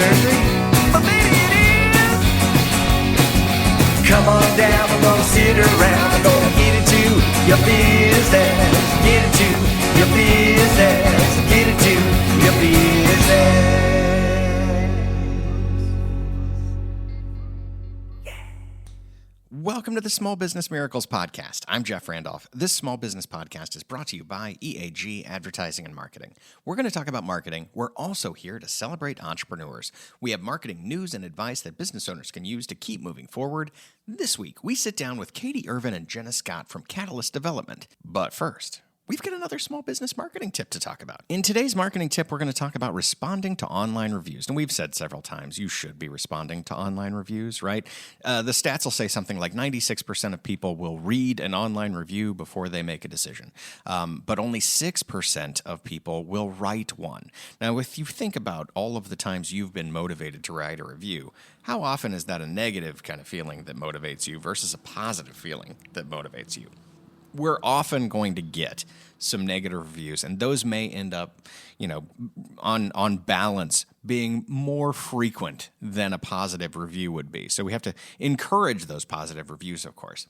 surgery, but maybe it is. Come on down, we're gonna sit around, we're gonna get into your business. Get into your business. Get into your business. Welcome to the Small Business Miracles Podcast. I'm Jeff Randolph. This small business podcast is brought to you by EAG Advertising and Marketing. We're going to talk about marketing. We're also here to celebrate entrepreneurs. We have marketing news and advice that business owners can use to keep moving forward. This week, we sit down with Katie Ervin and Jenna Scott from Catalyst Development. But first, we've got another small business marketing tip to talk about. In today's marketing tip, we're going to talk about responding to online reviews. And we've said several times, you should be responding to online reviews, right? The stats will say something like 96% of people will read an online review before they make a decision. But only 6% of people will write one. Now, if you think about all of the times you've been motivated to write a review, how often is that a negative kind of feeling that motivates you versus a positive feeling that motivates you? We're often going to get some negative reviews, and those may end up, on balance, being more frequent than a positive review would be. So we have to encourage those positive reviews, of course.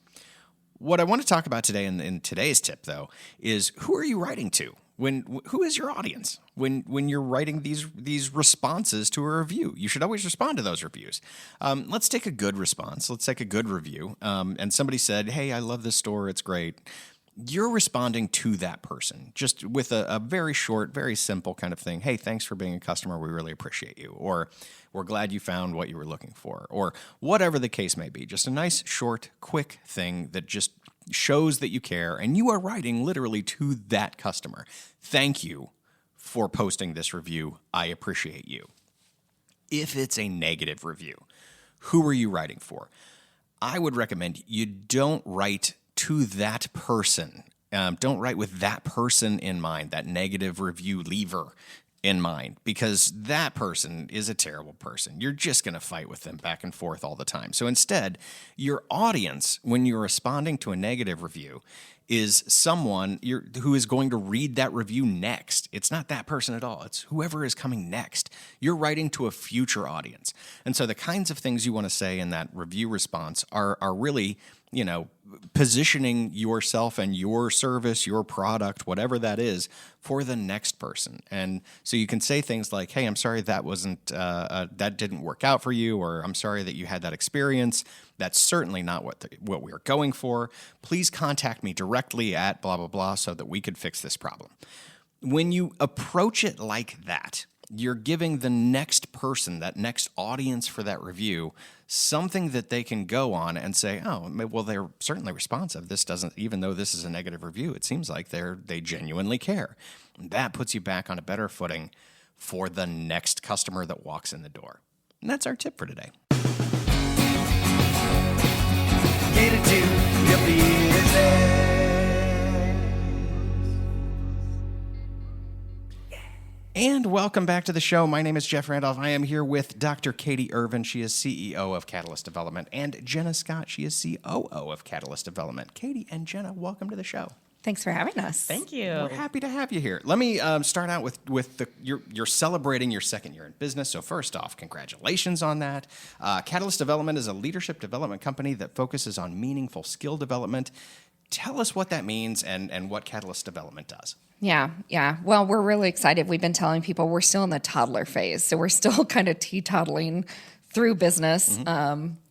What I want to talk about today in today's tip, though, is who are you writing to? Who is your audience? When you're writing these responses to a review, you should always respond to those reviews. Let's take a good response. Let's take a good review. And somebody said, "Hey, I love this store. It's great." You're responding to that person just with a very short, very simple kind of thing. "Hey, thanks for being a customer. We really appreciate you." Or, "We're glad you found what you were looking for." Or whatever the case may be. Just a nice, short, quick thing that just shows that you care, and you are writing literally to that customer. "Thank you for posting this review. I appreciate you." If it's a negative review, who are you writing for? I would recommend you don't write to that person. Don't write with that person in mind, that negative review leaver in mind, because that person is a terrible person. You're just going to fight with them back and forth all the time. So instead, your audience, when you're responding to a negative review, is someone who is going to read that review next. It's not that person at all. It's whoever is coming next. You're writing to a future audience. And so the kinds of things you want to say in that review response are really, positioning yourself and your service, your product, whatever that is, for the next person. And so you can say things like, "Hey, I'm sorry that didn't work out for you," or "I'm sorry that you had that experience. That's certainly not what we are going for. Please contact me directly at blah, blah, blah so that we could fix this problem." When you approach it like that, you're giving the next person, that next audience for that review, something that they can go on and say, "Oh, well, they're certainly responsive. This doesn't, even though this is a negative review, it seems like they genuinely care." And that puts you back on a better footing for the next customer that walks in the door. And that's our tip for today. Get into your business. And welcome back to the show. My name is Jeff Randolph. I am here with Dr. Katie Ervin. She is CEO of Catalyst Development. And Jenna Scott. She is COO of Catalyst Development. Katie and Jenna, welcome to the show. Thanks for having us. Thank you. We're happy to have you here. Let me start out with you're celebrating your second year in business. So first off, congratulations on that. Catalyst Development is a leadership development company that focuses on meaningful skill development. Tell us what that means and what Catalyst Development does. Yeah. Well, we're really excited. We've been telling people we're still in the toddler phase. So we're still kind of teetotaling through business,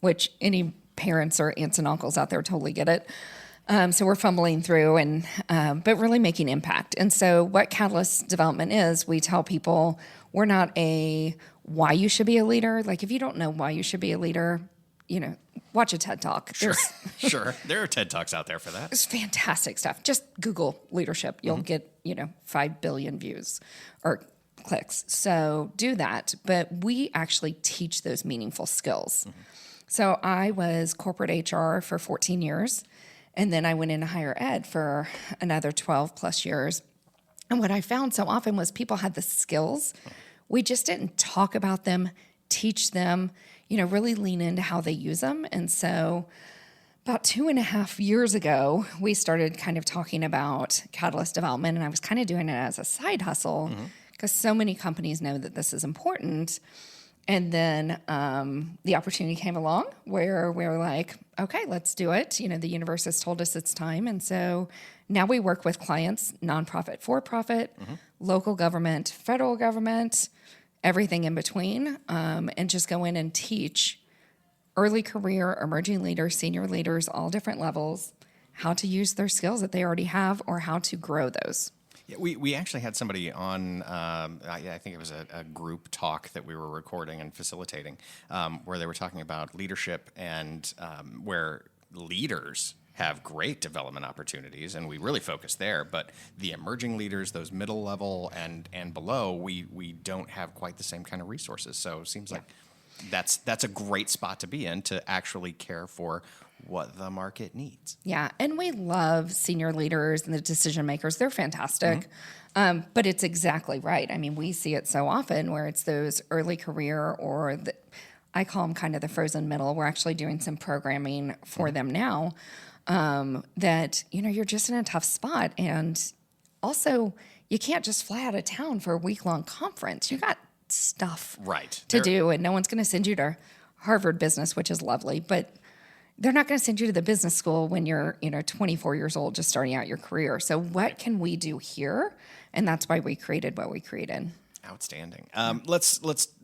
which any parents or aunts and uncles out there totally get it. So we're fumbling through but really making impact. And so what Catalyst Development is, we tell people we're not a why you should be a leader. Like if you don't know why you should be a leader, watch a TED Talk. Sure. There are TED Talks out there for that. It's fantastic stuff. Just Google leadership. You'll get, 5 billion views or clicks. So do that. But we actually teach those meaningful skills. So I was corporate HR for 14 years. And then I went into higher ed for another 12 plus years. And what I found so often was people had the skills. We just didn't talk about them, teach them, really lean into how they use them. And so about 2.5 years ago, we started kind of talking about Catalyst Development, and I was kind of doing it as a side hustle because so many companies know that this is important. And then the opportunity came along where we were like, okay, let's do it. The universe has told us it's time. And so now we work with clients, nonprofit, for-profit, local government, federal government, everything in between, and just go in and teach early career, emerging leaders, senior leaders, all different levels, how to use their skills that they already have or how to grow those. Yeah, we actually had somebody on, I think it was a group talk that we were recording and facilitating, where they were talking about leadership and where leaders have great development opportunities, and we really focus there. But the emerging leaders, those middle level and below, we don't have quite the same kind of resources. So it seems like that's a great spot to be in to actually care for what the market needs. Yeah, and we love senior leaders and the decision makers. They're fantastic. But it's exactly right. I mean, we see it so often where it's those early career or I call them kind of the frozen middle. We're actually doing some programming for them now that, you're just in a tough spot. And also, you can't just fly out of town for a week-long conference. You got stuff to do, and no one's going to send you to Harvard Business, which is lovely, but they're not going to send you to the business school when you're 24 years old, just starting out your career. So what can we do here? And that's why we created what we created. Outstanding. Let's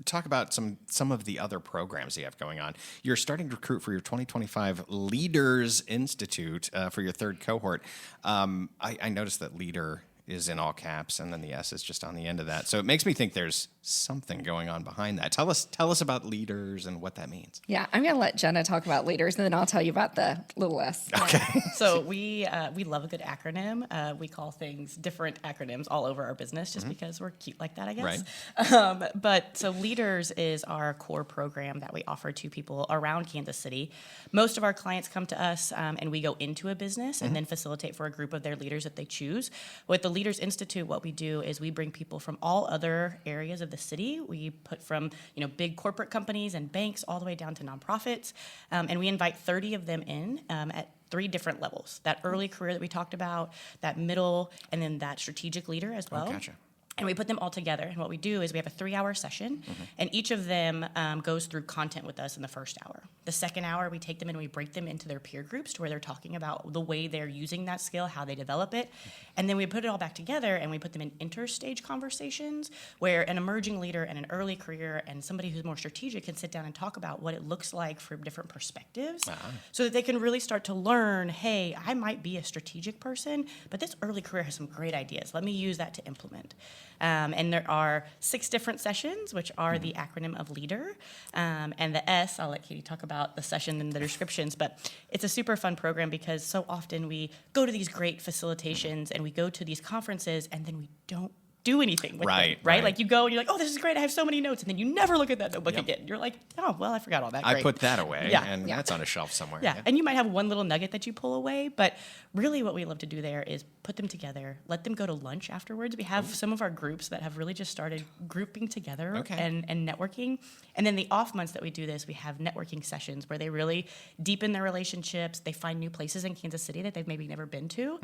talk about some of the other programs you have going on. You're starting to recruit for your 2025 Leaders Institute for your third cohort. I noticed that leader is in all caps, and then the S is just on the end of that. So it makes me think there's something going on behind that. Tell us about leaders and what that means. Yeah, I'm going to let Jenna talk about leaders, and then I'll tell you about the little S. Okay. So we love a good acronym. We call things different acronyms all over our business just because we're cute like that, I guess. Right. But so Leaders is our core program that we offer to people around Kansas City. Most of our clients come to us and we go into a business and then facilitate for a group of their leaders that they choose. With the Leaders Institute, what we do is we bring people from all other areas of the city. We put from big corporate companies and banks all the way down to nonprofits, and we invite 30 of them in at 3 different levels. That early career that we talked about, that middle, and then that strategic leader as well. Oh, gotcha. And we put them all together. And what we do is we have a 3-hour session, and each of them goes through content with us in the first hour. The second hour, we take them and we break them into their peer groups to where they're talking about the way they're using that skill, how they develop it. And then we put it all back together and we put them in interstage conversations where an emerging leader and an early career and somebody who's more strategic can sit down and talk about what it looks like from different perspectives so that they can really start to learn, hey, I might be a strategic person, but this early career has some great ideas. Let me use that to implement. And there are 6 different sessions, which are the acronym of LEADER. And the S, I'll let Katie talk about the session and the descriptions, but it's a super fun program because so often we go to these great facilitations and we go to these conferences and then we don't do anything with them, right? Like you go and you're like, oh, this is great, I have so many notes, and then you never look at that notebook again. You're like, oh, well, I forgot all that. I put that away, Yeah. and that's on a shelf somewhere. Yeah, and you might have one little nugget that you pull away, but really what we love to do there is put them together, let them go to lunch afterwards. We have some of our groups that have really just started grouping together and networking. And then the off months that we do this, we have networking sessions where they really deepen their relationships. They find new places in Kansas City that they've maybe never been to.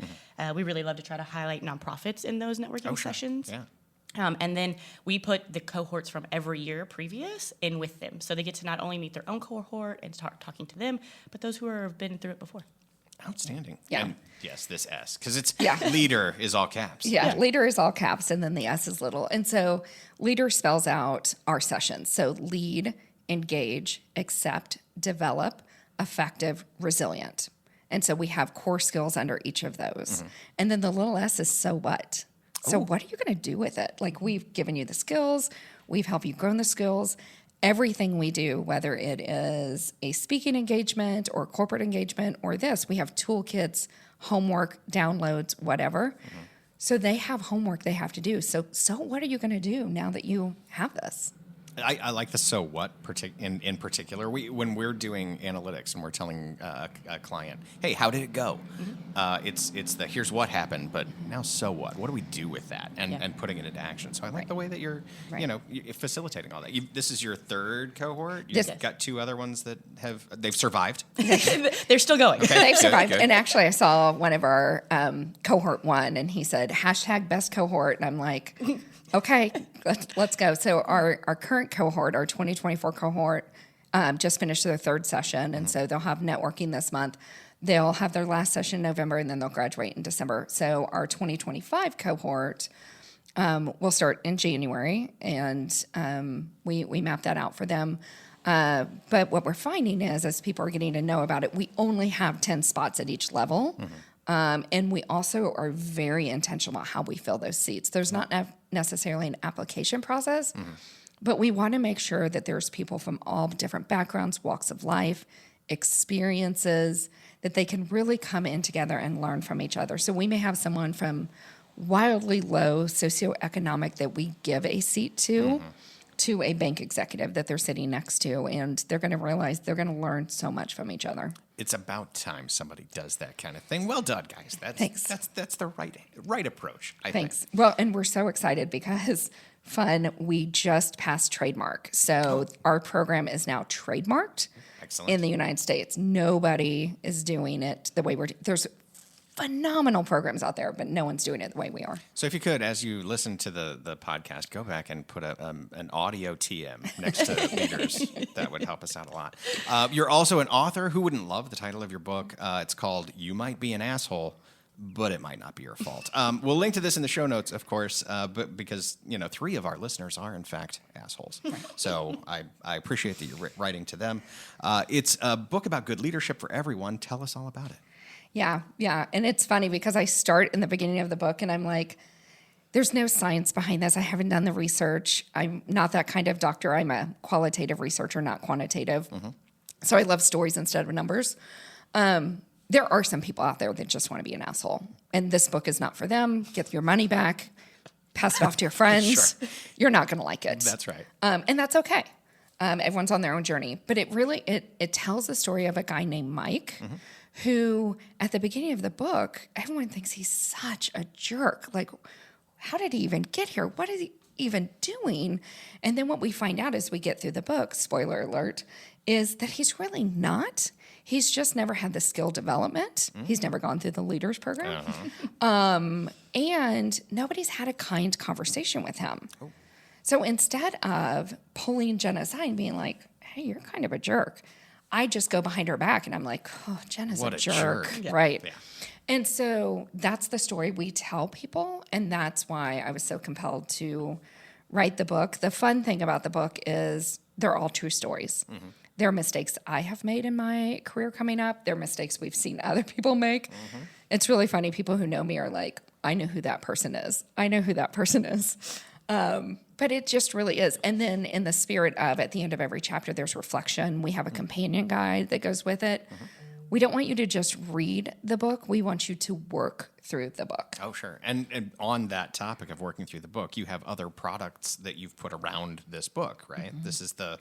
We really love to try to highlight nonprofits in those networking sessions. Yeah. And then we put the cohorts from every year previous in with them. So they get to not only meet their own cohort and start talking to them, but those who have been through it before. Outstanding. Yeah. And yes, this S, because it's Yeah. leader is all caps. Yeah, leader is all caps, and then the S is little. And so leader spells out our sessions. So lead, engage, accept, develop, effective, resilient. And so we have core skills under each of those. And then the little S is so what? So what are you going to do with it? Like, we've given you the skills, we've helped you grow the skills. Everything we do, whether it is a speaking engagement or corporate engagement or this, we have toolkits, homework, downloads, whatever. So they have homework they have to do. So what are you going to do now that you have this? I like the so what in particular. When we're doing analytics and we're telling a client, hey, how did it go? It's the here's what happened, but now so what? What do we do with that? And putting it into action. So I like the way that you're you're facilitating all that. This is your third cohort. You've got 2 other ones that they've survived. They're still going. Okay. They've survived. Good. And actually, I saw one of our cohort 1, and he said, #best cohort. And I'm like, Okay, let's go. So our current cohort, our 2024 cohort, just finished their third session, and so they'll have networking this month. They'll have their last session in November, and then they'll graduate in December. So our 2025 cohort will start in January, and we map that out for them. But what we're finding is, as people are getting to know about it, we only have 10 spots at each level. And we also are very intentional about how we fill those seats. There's not necessarily an application process, but we want to make sure that there's people from all different backgrounds, walks of life, experiences, that they can really come in together and learn from each other. So we may have someone from wildly low socioeconomic that we give a seat to a bank executive that they're sitting next to, and they're going to realize they're going to learn so much from each other. It's about time somebody does that kind of thing. Well done, guys. Thanks. That's the right approach, I think. Thanks. Well, and we're so excited because we just passed trademark. So our program is now trademarked. Excellent. In the United States. Nobody is doing it the way there's phenomenal programs out there, but no one's doing it the way we are. So if you could, as you listen to the podcast, go back and put an audio TM next to leaders. That would help us out a lot. You're also an author. Who wouldn't love the title of your book? It's called You Might Be an Asshole, but it might not be your fault. We'll link to this in the show notes, of course, but because 3 of our listeners are, in fact, assholes. So I appreciate that you're writing to them. It's a book about good leadership for everyone. Tell us all about it. Yeah. And it's funny because I start in the beginning of the book and I'm like, there's no science behind this. I haven't done the research. I'm not that kind of doctor. I'm a qualitative researcher, not quantitative. So I love stories instead of numbers. There are some people out there that just want to be an asshole. And this book is not for them. Get your money back. Pass it off to your friends. Sure. You're not going to like it. That's right. And that's okay. Everyone's on their own journey. But it really, it tells the story of a guy named Mike who, at the beginning of the book, everyone thinks he's such a jerk. Like, how did he even get here? What is he even doing? And then what we find out as we get through the book, spoiler alert, is that he's really not. He's just never had the skill development. He's never gone through the leaders program. And nobody's had a kind conversation with him. So instead of pulling Jenna aside and being like, hey, you're kind of a jerk, I just go behind her back and I'm like, oh, Jenna's What a a jerk. jerk. Right. Yeah. And so that's the story we tell people. And that's why I was so compelled to write the book. The fun thing about the book is they're all true stories. There are mistakes I have made in my career coming up. There are mistakes we've seen other people make. It's really funny. People who know me are like, I know who that person is. I know who that person is. But it just really is. And then in the spirit of, at the end of every chapter, there's reflection. We have a companion guide that goes with it. We don't want you to just read the book. We want you to work through the book. Oh, sure. And on that topic of working through the book, you have other products that you've put around this book, right? This is the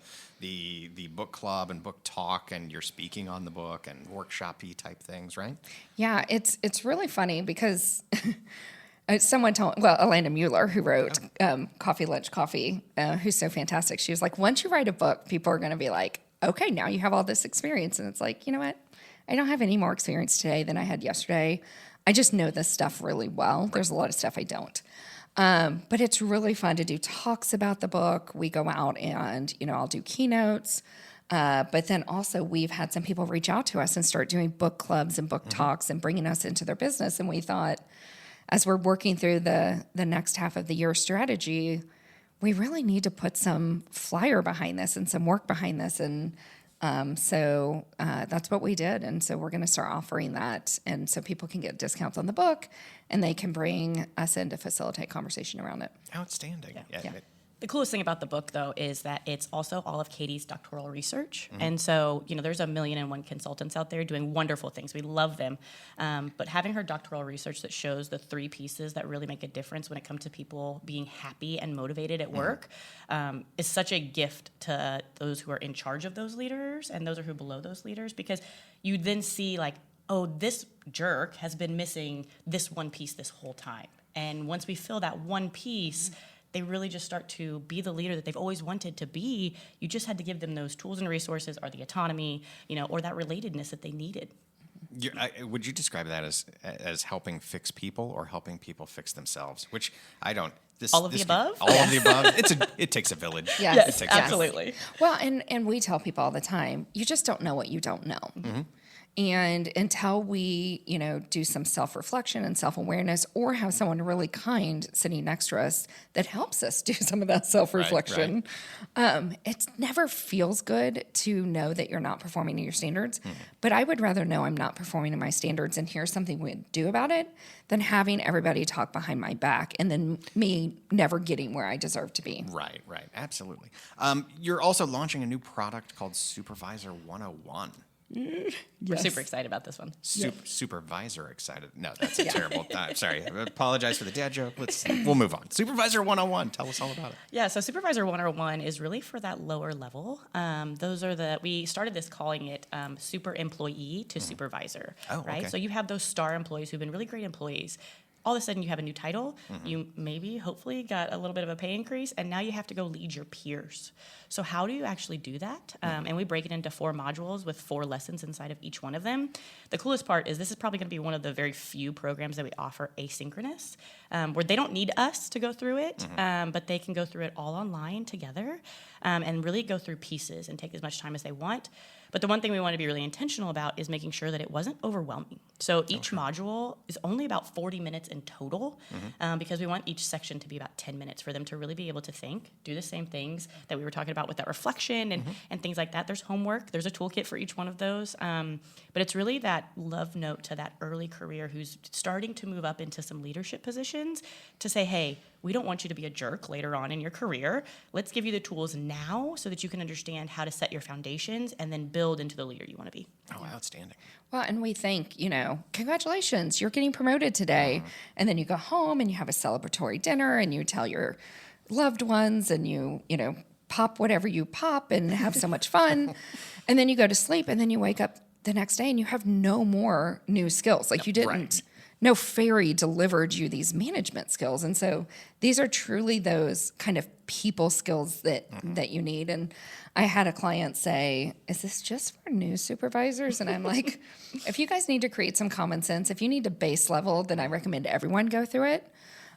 book club and book talk, and you're speaking on the book and workshop-y type things, right? Yeah, it's really funny because someone told, Elena Mueller, who wrote Coffee, Lunch, Coffee, who's so fantastic. She was like, once you write a book, people are going to be like, okay, now you have all this experience. And it's like, you know what? I don't have any more experience today than I had yesterday. I just know this stuff really well. There's a lot of stuff I don't. But it's really fun to do talks about the book. We go out and, I'll do keynotes. But then also we've had some people reach out to us and start doing book clubs and book talks and bringing us into their business. And we thought, as we're working through the next half of the year strategy, we really need to put some flyer behind this and some work behind this. And so that's what we did. And so we're going to start offering that. And so people can get discounts on the book and they can bring us in to facilitate conversation around it. Outstanding. Yeah. The coolest thing about the book, though, is that it's also all of Katie's doctoral research. And so, there's 1,000,001 consultants out there doing wonderful things. We love them. But having her doctoral research that shows the 3 pieces that really make a difference when it comes to people being happy and motivated at work is such a gift to those who are in charge of those leaders and those who are below those leaders, because you then see, like, oh, this jerk has been missing this one piece this whole time. And once we fill that one piece, they really just start to be the leader that they've always wanted to be. You just had to give them those tools and resources, or the autonomy, or that relatedness that they needed. Would you describe that as helping fix people or helping people fix themselves? Which I don't All of the above? All of the above. It takes a village. Yes. It takes a Absolutely. Well, and we tell people all the time, you just don't know what you don't know. And until we, do some self-reflection and self-awareness, or have someone really kind sitting next to us that helps us do some of that self-reflection, it never feels good to know that you're not performing to your standards. But I would rather know I'm not performing to my standards and here's something we do about it than having everybody talk behind my back and then me never getting where I deserve to be. Right. Absolutely. You're also launching a new product called Supervisor 101. We're super excited about this one. Supervisor excited. No, that's a terrible. I'm sorry. I apologize for the dad joke. We'll move on. Supervisor 101. Tell us all about it. Yeah, so Supervisor 101 is really for that lower level. We started this calling it super employee to supervisor, right? Okay. So you have those star employees who've been really great employees. All of a sudden you have a new title, you hopefully got a little bit of a pay increase, and now you have to go lead your peers. So how do you actually do that? And we break it into 4 modules with 4 lessons inside of each one of them. The coolest part is this is probably going to be one of the very few programs that we offer asynchronous, where they don't need us to go through it, but they can go through it all online together and really go through pieces and take as much time as they want. But the one thing we want to be really intentional about is making sure that it wasn't overwhelming. So each module is only about 40 minutes in total because we want each section to be about 10 minutes for them to really be able to think, do the same things that we were talking about with that reflection and things like that. There's homework. There's a toolkit for each one of those. But it's really that love note to that early career who's starting to move up into some leadership positions to say, hey, we don't want you to be a jerk later on in your career. Let's give you the tools now so that you can understand how to set your foundations and then build into the leader you want to be. Oh, outstanding. Well, and we think, congratulations, you're getting promoted today. And then you go home and you have a celebratory dinner and you tell your loved ones and you pop whatever you pop and have so much fun. And then you go to sleep and then you wake up the next day and you have no more new skills. Like you didn't. Right. No fairy delivered you these management skills. And so these are truly those kind of people skills that you need. And I had a client say, is this just for new supervisors? And I'm like, if you guys need to create some common sense, if you need a base level, then I recommend everyone go through it.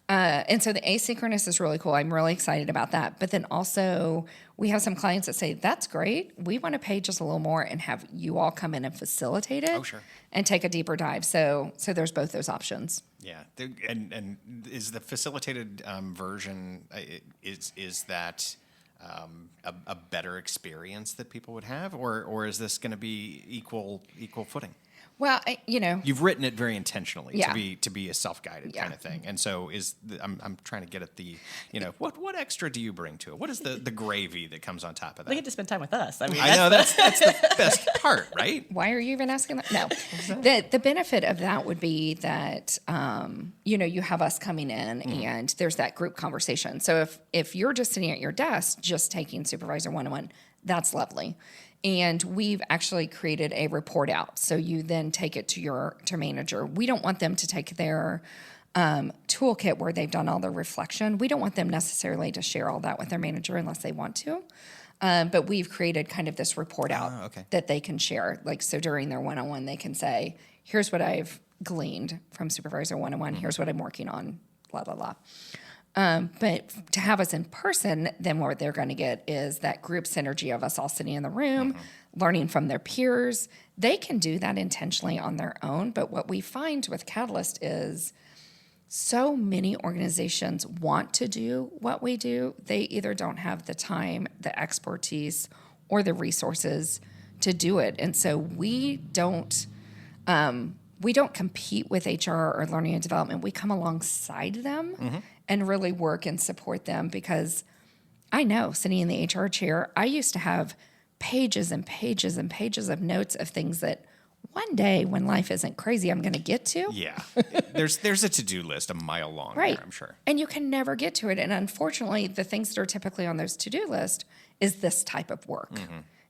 And so the asynchronous is really cool. I'm really excited about that. But then also we have some clients that say, that's great. We want to pay just a little more and have you all come in and facilitate it and take a deeper dive. So there's both those options. Yeah. And is the facilitated version, is that a better experience that people would have? Or is this going to be equal footing? Well, You've written it very intentionally Yeah. to be a self-guided kind of thing, and so I'm trying to get at the what extra do you bring to it? What is the gravy that comes on top of that? They get to spend time with us. I mean, I know that's the best part, right? Why are you even asking that? No. The benefit of that would be that, you have us coming in and there's that group conversation. So if you're just sitting at your desk, just taking Supervisor 101, that's lovely. And we've actually created a report out. So you then take it to your manager. We don't want them to take their toolkit where they've done all the reflection. We don't want them necessarily to share all that with their manager unless they want to. But we've created kind of this report out that they can share. Like, so during their one-on-one, they can say, here's what I've gleaned from Supervisor 101. Here's what I'm working on, blah, blah, blah. But to have us in person, then what they're going to get is that group synergy of us all sitting in the room, learning from their peers. They can do that intentionally on their own. But what we find with Catalyst is so many organizations want to do what we do. They either don't have the time, the expertise, or the resources to do it. And so we don't compete with HR or learning and development. We come alongside them and really work and support them, because I know sitting in the HR chair, I used to have pages and pages and pages of notes of things that one day when life isn't crazy, I'm going to get to. Yeah. There's a to-do list a mile long Right. there, I'm sure. And you can never get to it. And unfortunately, the things that are typically on those to-do list is this type of work.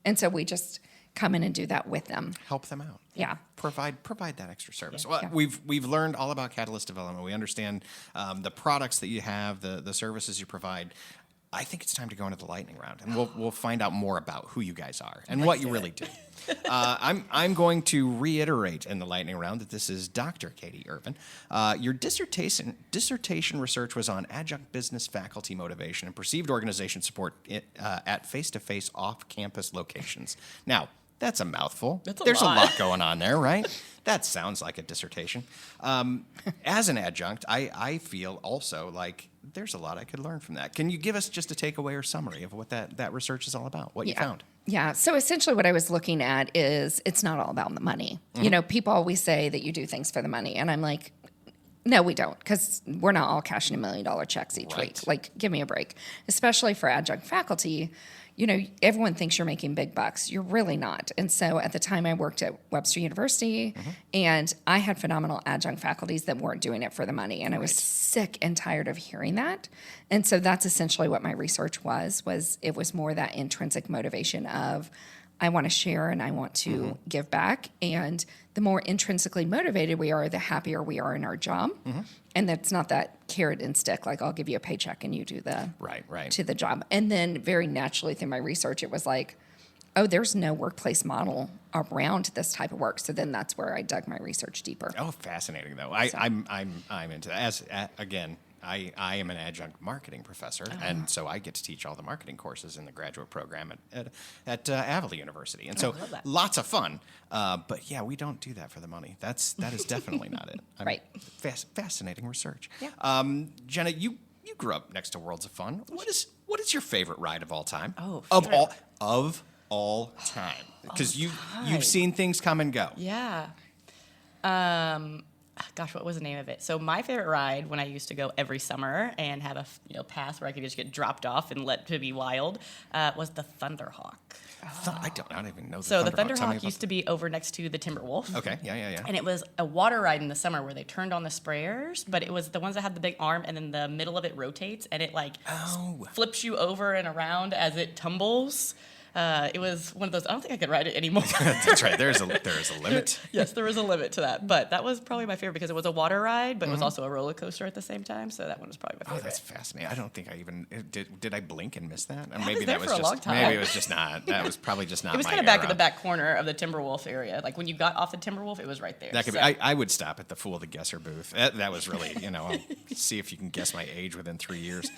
And so we just come in and do that with them. Help them out. Yeah. Provide that extra service. Yeah. Well, Yeah. we've learned all about Catalyst development. We understand the products that you have, the services you provide. I think it's time to go into the lightning round, and we'll find out more about who you guys are and what you really do. I'm going to reiterate in the lightning round that this is Dr. Katie Ervin. Your dissertation research was on adjunct business faculty motivation and perceived organization support at face-to-face off-campus locations. Now, that's a mouthful. There's a lot going on there, right? That sounds like a dissertation. As an adjunct, I feel also like there's a lot I could learn from that. Can you give us just a takeaway or summary of what that research is all about, what you found? Yeah. So essentially what I was looking at is it's not all about the money. You know, people always say that you do things for the money. And I'm like, no, we don't, because we're not all cashing $1 million checks each week. Like, give me a break. Especially for adjunct faculty, you know, everyone thinks you're making big bucks. You're really not. And so at the time I worked at Webster University, and I had phenomenal adjunct faculties that weren't doing it for the money. And I was sick and tired of hearing that. And so that's essentially what my research was it was more that intrinsic motivation of, I want to share and I want to give back. And the more intrinsically motivated we are, the happier we are in our job. And that's not that carrot and stick, like I'll give you a paycheck and you do the to the job. And then very naturally through my research, it was like, oh, there's no workplace model around this type of work. So then that's where I dug my research deeper. Oh, fascinating though. I'm into that. Again, I am an adjunct marketing professor, and so I get to teach all the marketing courses in the graduate program at Avila University, and so lots of fun. But yeah, we don't do that for the money. That is definitely not it. Right. Fascinating research. Yeah. Jenna, you grew up next to Worlds of Fun. What is your favorite ride of all time? Of all time, because you've seen things come and go. Yeah. Gosh, what was the name of it? So my favorite ride when I used to go every summer and have a pass where I could just get dropped off and let to be wild was the Thunderhawk. I don't even know. So the Thunderhawk used to be over next to the Timberwolf. Okay, yeah. And it was a water ride in the summer where they turned on the sprayers, but it was the ones that had the big arm, and then the middle of it rotates, and it flips you over and around as it tumbles. It was one of those. I don't think I could ride it anymore. That's right. There is a limit. Yes, there was a limit to that. But that was probably my favorite because it was a water ride, but it was also a roller coaster at the same time. So that one was probably my favorite. Oh, that's fascinating. I don't think I even did. I blink and miss that? Or maybe that was just a long time. Maybe it was just not. That was probably just not. It was kind of back in the back corner of the Timberwolf area. Like when you got off the Timberwolf, it was right there. That could be. I would stop at the Fool the Guesser booth. That was really, I'll see if you can guess my age within 3 years.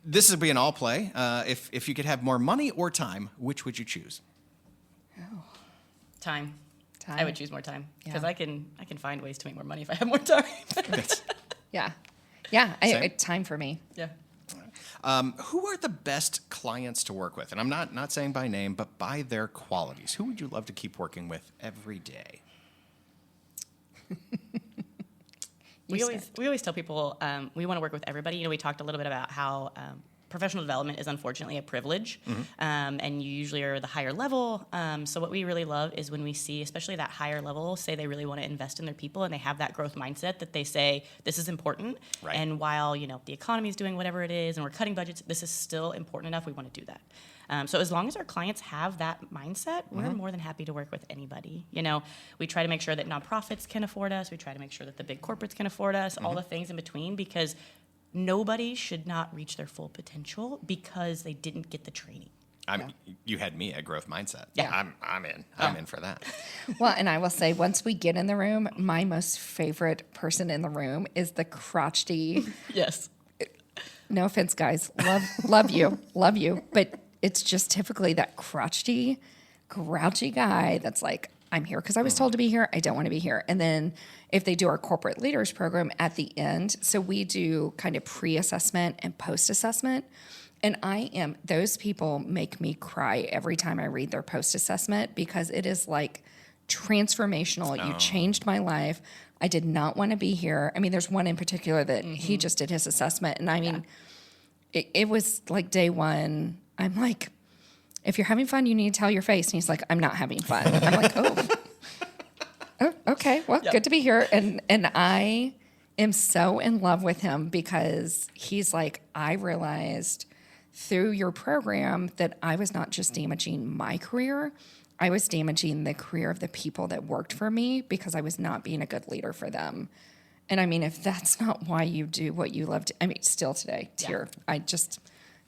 This would be an all play. If you could have more money or time, which would you choose? Oh. Time. I would choose more time because I can find ways to make more money if I have more time. Yeah. Time for me. Yeah. Who are the best clients to work with? And I'm not saying by name, but by their qualities. Who would you love to keep working with every day? We always tell people we want to work with everybody. We talked a little bit about how professional development is unfortunately a privilege, and you usually are the higher level. So what we really love is when we see, especially that higher level, say they really want to invest in their people and they have that growth mindset that they say this is important. Right. And while the economy is doing whatever it is and we're cutting budgets, this is still important enough. We want to do that. So as long as our clients have that mindset, we're more than happy to work with anybody. We try to make sure that nonprofits can afford us. We try to make sure that the big corporates can afford us, all the things in between, because nobody should not reach their full potential because they didn't get the training. You had me at growth mindset. Yeah. I'm in. I'm in for that. Well, and I will say, once we get in the room, my most favorite person in the room is the crotchety. Yes. No offense, guys. Love you. But it's just typically that crotchety, grouchy guy that's like, I'm here because I was told to be here. I don't want to be here. And then if they do our corporate leaders program at the end, so we do kind of pre-assessment and post-assessment. And those people make me cry every time I read their post-assessment because it is like transformational. You changed my life. I did not want to be here. I mean, there's one in particular that he just did his assessment. And I mean, it was like day one. I'm like, if you're having fun, you need to tell your face. And he's like, I'm not having fun. I'm like, oh, okay. Well, good to be here. And I am so in love with him because he's like, I realized through your program that I was not just damaging my career, I was damaging the career of the people that worked for me because I was not being a good leader for them. And I mean, if that's not why you do what you love to, I mean, still today, tear.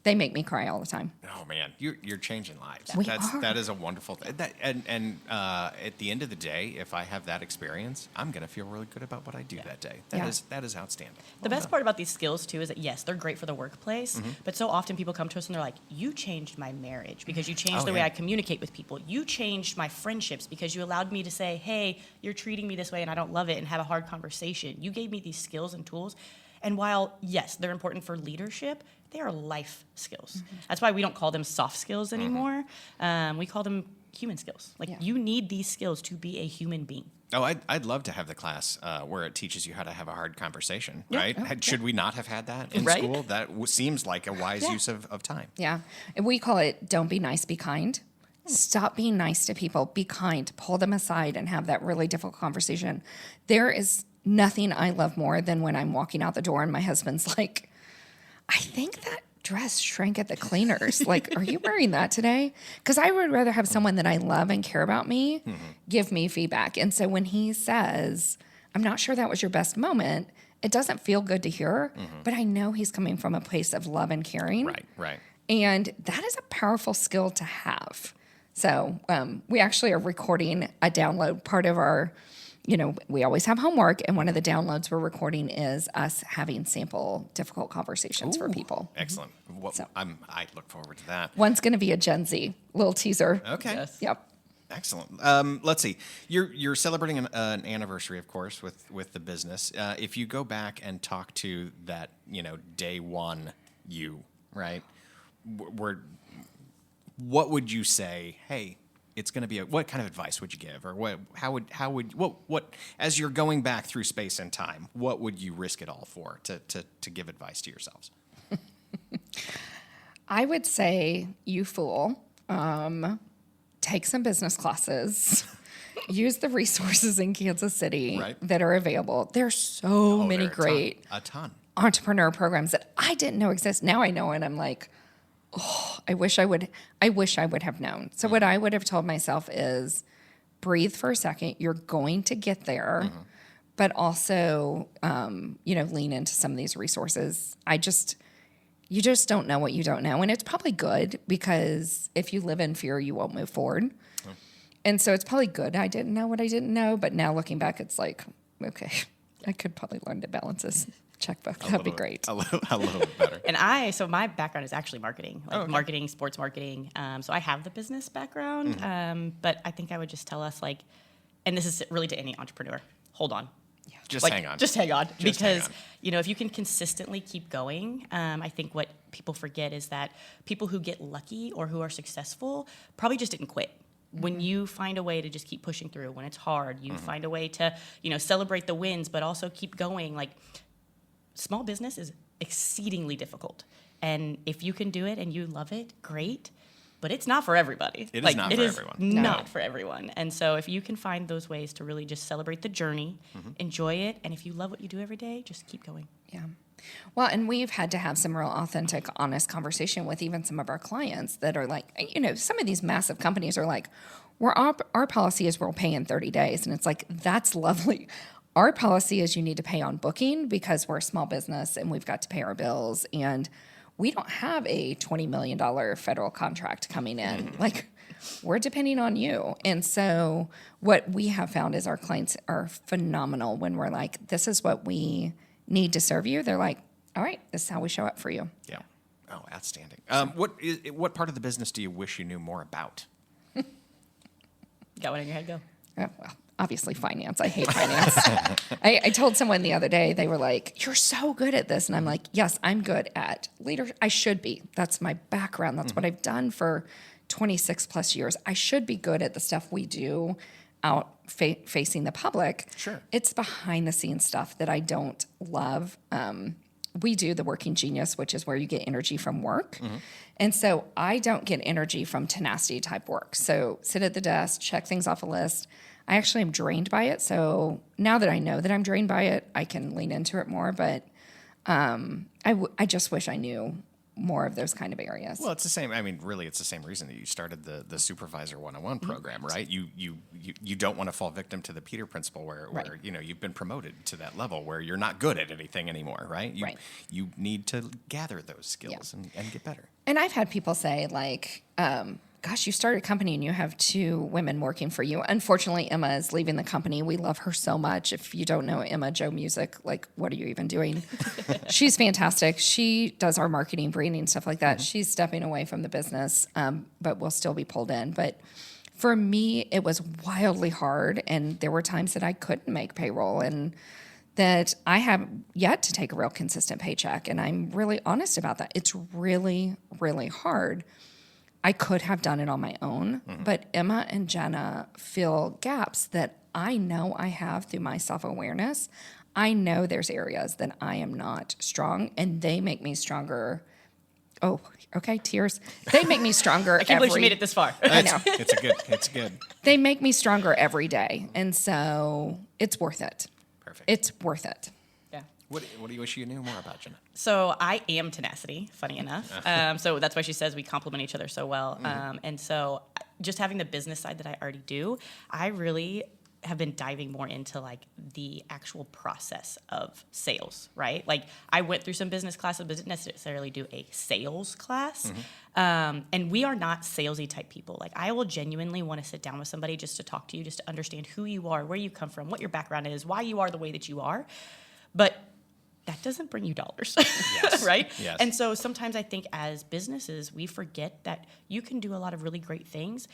They make me cry all the time. Oh man, you're changing lives. We are. That is a wonderful thing. And at the end of the day, if I have that experience, I'm gonna feel really good about what I do that day. That is outstanding. The best part about these skills too is that yes, they're great for the workplace, but so often people come to us and they're like, "You changed my marriage because you changed the way I communicate with people. You changed my friendships because you allowed me to say, hey, you're treating me this way and I don't love it,' and have a hard conversation. You gave me these skills and tools." And while, yes, they're important for leadership, they are life skills. That's why we don't call them soft skills anymore. We call them human skills. You need these skills to be a human being. Oh, I'd love to have the class where it teaches you how to have a hard conversation, right? Should we not have had that in school? That seems like a wise use of time. Yeah. And we call it don't be nice, be kind. Stop being nice to people. Be kind. Pull them aside and have that really difficult conversation. There is nothing I love more than when I'm walking out the door and my husband's like, I think that dress shrank at the cleaners. Like, are you wearing that today? Because I would rather have someone that I love and care about me give me feedback. And so when he says, I'm not sure that was your best moment, it doesn't feel good to hear, but I know he's coming from a place of love and caring. Right. And that is a powerful skill to have. So we actually are recording a download. Part of our, we always have homework, and one of the downloads we're recording is us having sample difficult conversations for people. Excellent. I look forward to that. One's going to be a Gen Z, little teaser. Okay. Yes. Yep. Excellent. Let's see. You're celebrating an anniversary, of course, with the business. If you go back and talk to that, day one you, right? What would you say? Hey, it's going to be what kind of advice would you give, or what as you're going back through space and time, what would you risk it all for to give advice to yourselves? I would say, you fool, take some business classes, use the resources in Kansas City that are available. There's so many great a ton entrepreneur programs that I didn't know exist. Now I know, and I'm like, oh, I wish I would have known. So what I would have told myself is breathe for a second. You're going to get there, but also, lean into some of these resources. You just don't know what you don't know. And it's probably good, because if you live in fear, you won't move forward. And so it's probably good I didn't know what I didn't know. But now looking back, it's like, okay, I could probably learn to balance this checkbook. That'd be great. A little bit better. And so my background is actually marketing, marketing, sports marketing. So I have the business background, but I think I would just tell us, and this is really to any entrepreneur, hold on. Yeah. Just hang on. Just hang on. Just Because, hang on. If you can consistently keep going, I think what people forget is that people who get lucky or who are successful probably just didn't quit. When you find a way to just keep pushing through, when it's hard, you find a way to, celebrate the wins, but also keep going. Small business is exceedingly difficult. And if you can do it and you love it, great. But it's not for everybody. It is not for everyone. Not for everyone. And so if you can find those ways to really just celebrate the journey, enjoy it, and if you love what you do every day, just keep going. Yeah. Well, and we've had to have some real authentic, honest conversation with even some of our clients that are like, some of these massive companies are like, our policy is we'll pay in 30 days. And it's like, that's lovely. Our policy is you need to pay on booking, because we're a small business and we've got to pay our bills. And we don't have a $20 million federal contract coming in. We're depending on you. And so what we have found is our clients are phenomenal when we're like, this is what we need to serve you. They're like, all right, this is how we show up for you. Yeah. Oh, outstanding. What part of the business do you wish you knew more about? Got one in your head? Go. Well, obviously finance. I hate finance. I told someone the other day, they were like, you're so good at this. And I'm like, yes, I'm good at leadership. I should be. That's my background. That's what I've done for 26 plus years. I should be good at the stuff we do out facing the public. Sure. It's behind the scenes stuff that I don't love. We do the working genius, which is where you get energy from work. And so I don't get energy from tenacity type work. So sit at the desk, check things off a list. I actually am drained by it. So now that I know that I'm drained by it, I can lean into it more. But I just wish I knew more of those kind of areas. Well, it's the same. I mean, really, it's the same reason that you started the Supervisor 101 program, right? You don't want to fall victim to the Peter principle where you've been promoted to that level where you're not good at anything anymore, right? You need to gather those skills and get better. And I've had people say, like, gosh, you started a company and you have 2 women working for you. Unfortunately, Emma is leaving the company. We love her so much. If you don't know Emma Joe Music, like, what are you even doing? She's fantastic. She does our marketing, branding, stuff like that. She's stepping away from the business, but will still be pulled in. But for me, it was wildly hard. And there were times that I couldn't make payroll and that I have yet to take a real consistent paycheck. And I'm really honest about that. It's really, really hard. I could have done it on my own, but Emma and Jenna fill gaps that I know I have through my self-awareness. I know there's areas that I am not strong, and they make me stronger. Oh, okay, tears. They make me stronger. I can't believe you made it this far. I know. It's good. They make me stronger every day, and so it's worth it. Perfect. It's worth it. Yeah. What do you wish you knew more about, Jenna? So I am tenacity, funny enough. So that's why she says we complement each other so well. And so just having the business side that I already do, I really have been diving more into like the actual process of sales, right? Like I went through some business classes, but didn't necessarily do a sales class. And we are not salesy type people. Like I will genuinely want to sit down with somebody just to talk to you, just to understand who you are, where you come from, what your background is, why you are the way that you are. But that doesn't bring you dollars, Yes. right? Yes. And so sometimes I think as businesses, we forget that you can do a lot of really great things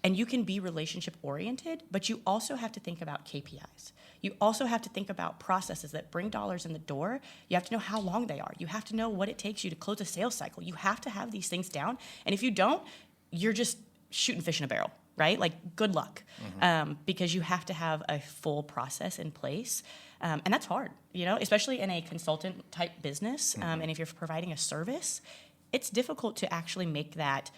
and you can be relationship oriented, but you also have to think about KPIs. You also have to think about processes that bring dollars in the door. You have to know how long they are. You have to know what it takes you to close a sales cycle. You have to have these things down. And if you don't, you're just shooting fish in a barrel, right? Like good luck, because you have to have a full process in place. And that's hard, especially in a consultant type business. And if you're providing a service, it's difficult to actually make that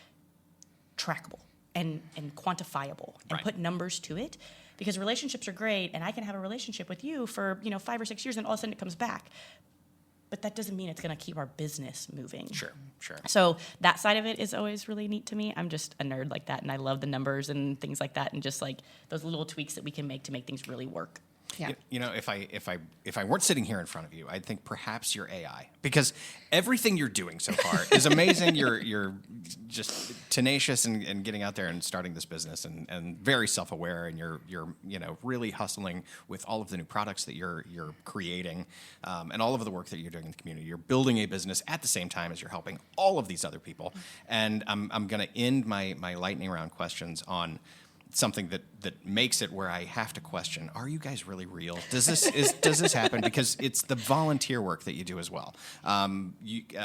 trackable and quantifiable and put numbers to it, because relationships are great. And I can have a relationship with you for, 5 or 6 years and all of a sudden it comes back. But that doesn't mean it's going to keep our business moving. Sure. So that side of it is always really neat to me. I'm just a nerd like that. And I love the numbers and things like that. And just like those little tweaks that we can make to make things really work. Yeah. If I weren't sitting here in front of you, I'd think perhaps you're AI, because everything you're doing so far is amazing. You're just tenacious and getting out there and starting this business and very self-aware, and you're really hustling with all of the new products that you're creating, and all of the work that you're doing in the community. You're building a business at the same time as you're helping all of these other people. And I'm going to end my lightning round questions on something that makes it where I have to question: are you guys really real? Does this happen? Because it's the volunteer work that you do as well.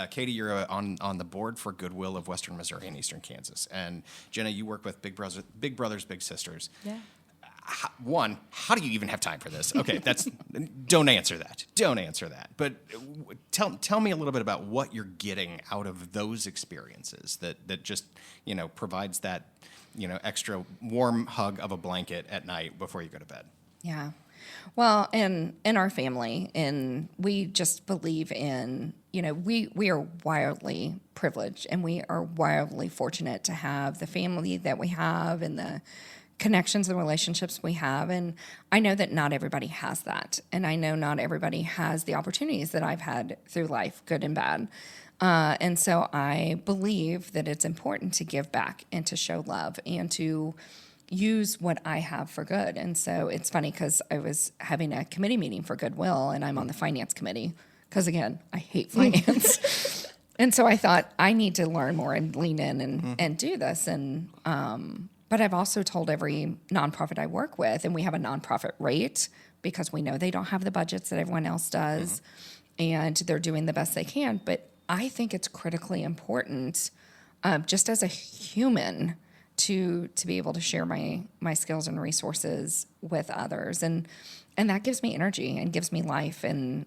Katie, you're on the board for Goodwill of Western Missouri and Eastern Kansas, and Jenna, you work with Big Brothers Big Sisters. Yeah. How do you even have time for this? Okay, don't answer that. But tell me a little bit about what you're getting out of those experiences that just provides that extra warm hug of a blanket at night before you go to bed. Yeah. Well, in our family, and we just believe in, we are wildly privileged, and we are wildly fortunate to have the family that we have and the connections and relationships we have. And I know that not everybody has that. And I know not everybody has the opportunities that I've had through life, good and bad. And so I believe that it's important to give back and to show love and to use what I have for good. And so it's funny because I was having a committee meeting for Goodwill, and I'm on the finance committee because, again, I hate finance. And so I thought I need to learn more and lean in and do this. And but I've also told every nonprofit I work with, and we have a nonprofit rate because we know they don't have the budgets that everyone else does, and they're doing the best they can. But I think it's critically important, just as a human, to be able to share my skills and resources with others, and that gives me energy and gives me life. And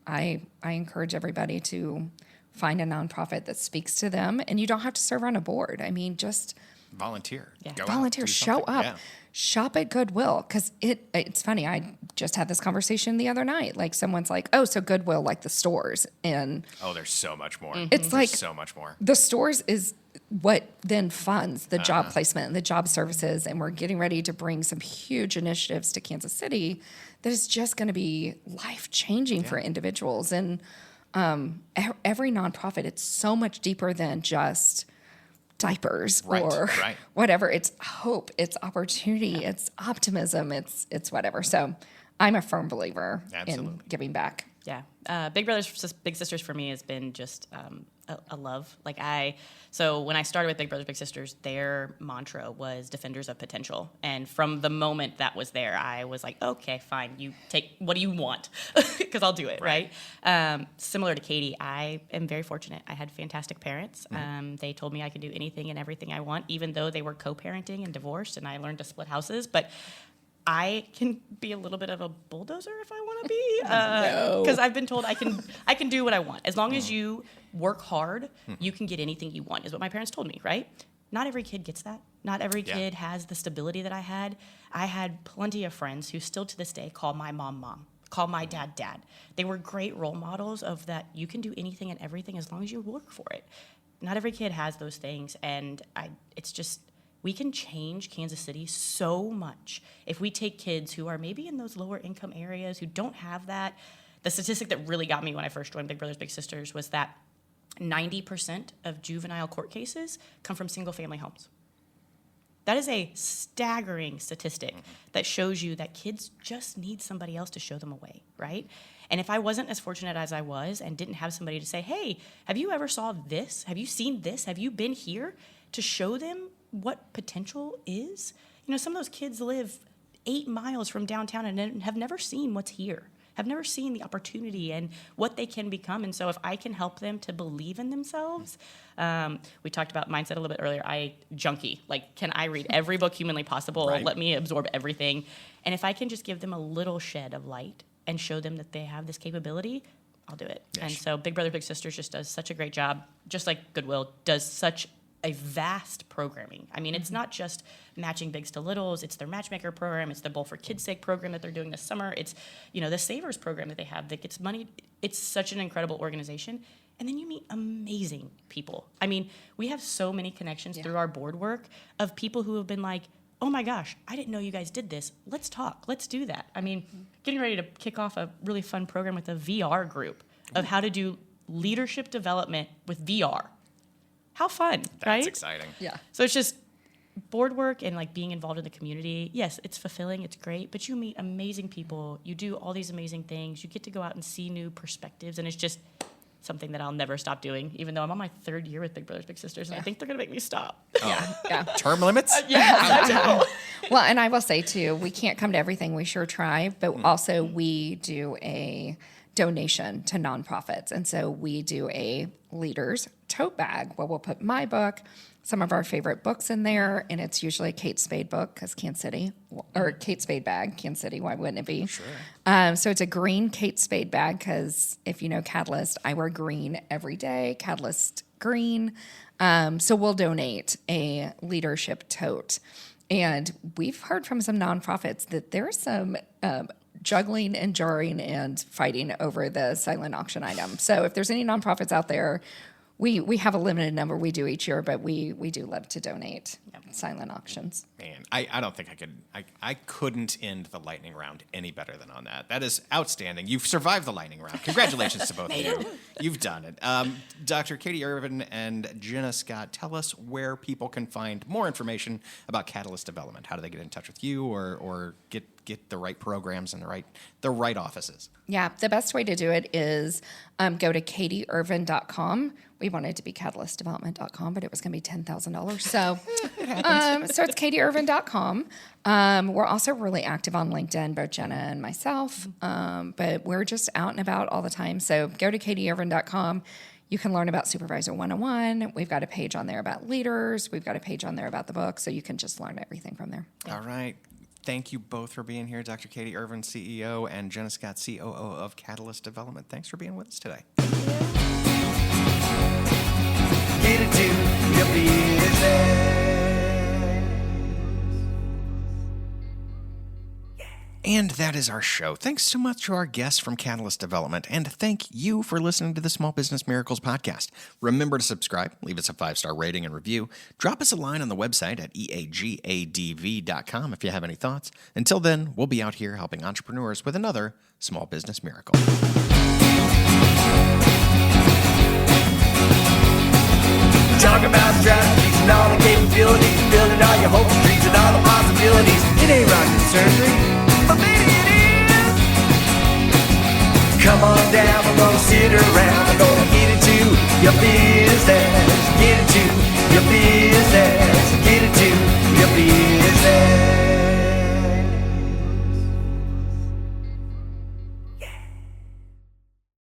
I encourage everybody to find a nonprofit that speaks to them, and you don't have to serve on a board. I mean, just volunteer. Yeah. Go out, volunteer, do show something. up. Yeah. Shop at Goodwill, because it's funny. I just had this conversation the other night. Like someone's like, oh, so Goodwill, like the stores. And Oh, there's so much more. it's There's like so much more. the stores is what then funds the job placement and the job services. And we're getting ready to bring some huge initiatives to Kansas City that is just going to be life-changing for individuals. And every nonprofit, it's so much deeper than just diapers or whatever. It's hope, it's opportunity, it's optimism, it's whatever. So I'm a firm believer in giving back. Yeah. Big Brothers Big Sisters for me has been just a love. So when I started with Big Brothers Big Sisters, their mantra was defenders of potential. And from the moment that was there, I was like, okay, fine, you take, what do you want? Because I'll do it, right? Similar to Katie, I am very fortunate. I had fantastic parents. They told me I could do anything and everything I want, even though they were co-parenting and divorced, and I learned to split houses. But I can be a little bit of a bulldozer if I want to be, because I've been told I can do what I want as long as you work hard. You can get anything you want, is what my parents told me. Right? Not every kid gets that. Not every kid has the stability that I had. I had plenty of friends who still to this day call my mom, call my dad. They were great role models of that. You can do anything and everything as long as you work for it. Not every kid has those things, and it's just. We can change Kansas City so much if we take kids who are maybe in those lower income areas who don't have that. The statistic that really got me when I first joined Big Brothers Big Sisters was that 90% of juvenile court cases come from single family homes. That is a staggering statistic that shows you that kids just need somebody else to show them a way, right? And if I wasn't as fortunate as I was and didn't have somebody to say, hey, have you ever saw this? Have you seen this? Have you been here? To show them what potential is. You know, some of those kids live 8 miles from downtown and have never seen what's here, have never seen the opportunity and what they can become. And so if I can help them to believe in themselves, we talked about mindset a little bit earlier. Junkie, like, can I read every book humanly possible? Right. Let me absorb everything. And if I can just give them a little shed of light and show them that they have this capability, I'll do it. Yes. And so Big Brother Big Sisters just does such a great job, just like Goodwill does such a vast programming. I mean, it's not just matching bigs to littles, it's their matchmaker program, it's the Bowl for Kids' Sake program that they're doing this summer, it's, the Savers program that they have that gets money. It's such an incredible organization. And then you meet amazing people. I mean, we have so many connections through our board work of people who have been like, oh my gosh, I didn't know you guys did this. Let's talk, let's do that. I mean, getting ready to kick off a really fun program with a VR group of how to do leadership development with VR. How fun, right? That's exciting. Yeah. So it's just board work and like being involved in the community. Yes, it's fulfilling, it's great, but you meet amazing people. You do all these amazing things. You get to go out and see new perspectives, and it's just something that I'll never stop doing, even though I'm on my 3rd year with Big Brothers Big Sisters, and I think they're going to make me stop. Yeah. Term limits? Yeah. Well, and I will say, too, we can't come to everything. We sure try, but also we do a donation to nonprofits. And so we do a leaders tote bag where we'll put my book, some of our favorite books in there, and it's usually a Kate Spade book because Kansas City, or Kate Spade bag, Kansas City, why wouldn't it be? Sure. So it's a green Kate Spade bag because if you know Catalyst, I wear green every day, Catalyst green. So we'll donate a leadership tote. And we've heard from some nonprofits that there's some juggling and jarring and fighting over the silent auction item. So if there's any nonprofits out there, we have a limited number we do each year, but we do love to donate silent auctions. Man, I don't think I couldn't end the lightning round any better than on that. That is outstanding. You've survived the lightning round. Congratulations to both of you. You've done it. Dr. Katie Ervin and Jenna Scott, tell us where people can find more information about Catalyst Development. How do they get in touch with you or get the right programs and the right offices? Yeah, the best way to do it is go to katieervin.com. We wanted it to be catalystdevelopment.com, but it was going to be $10,000. So, so it's katieervin.com. We're also really active on LinkedIn, both Jenna and myself, but we're just out and about all the time. So go to katieervin.com. You can learn about Supervisor 101. We've got a page on there about leaders. We've got a page on there about the book, so you can just learn everything from there. All right. Thank you both for being here, Dr. Katie Ervin, CEO, and Jenna Scott, COO of Catalyst Development. Thanks for being with us today. Get into your business. Yeah. And that is our show. Thanks so much to our guests from Catalyst Development, and thank you for listening to the Small Business Miracles podcast. Remember to subscribe, leave us a 5-star rating and review, drop us a line on the website at eagadv.com if you have any thoughts. Until then, we'll be out here helping entrepreneurs with another Small Business Miracle. Talk about strategies and all the capabilities, building all your hopes, dreams, and all the possibilities. It ain't rocket surgery.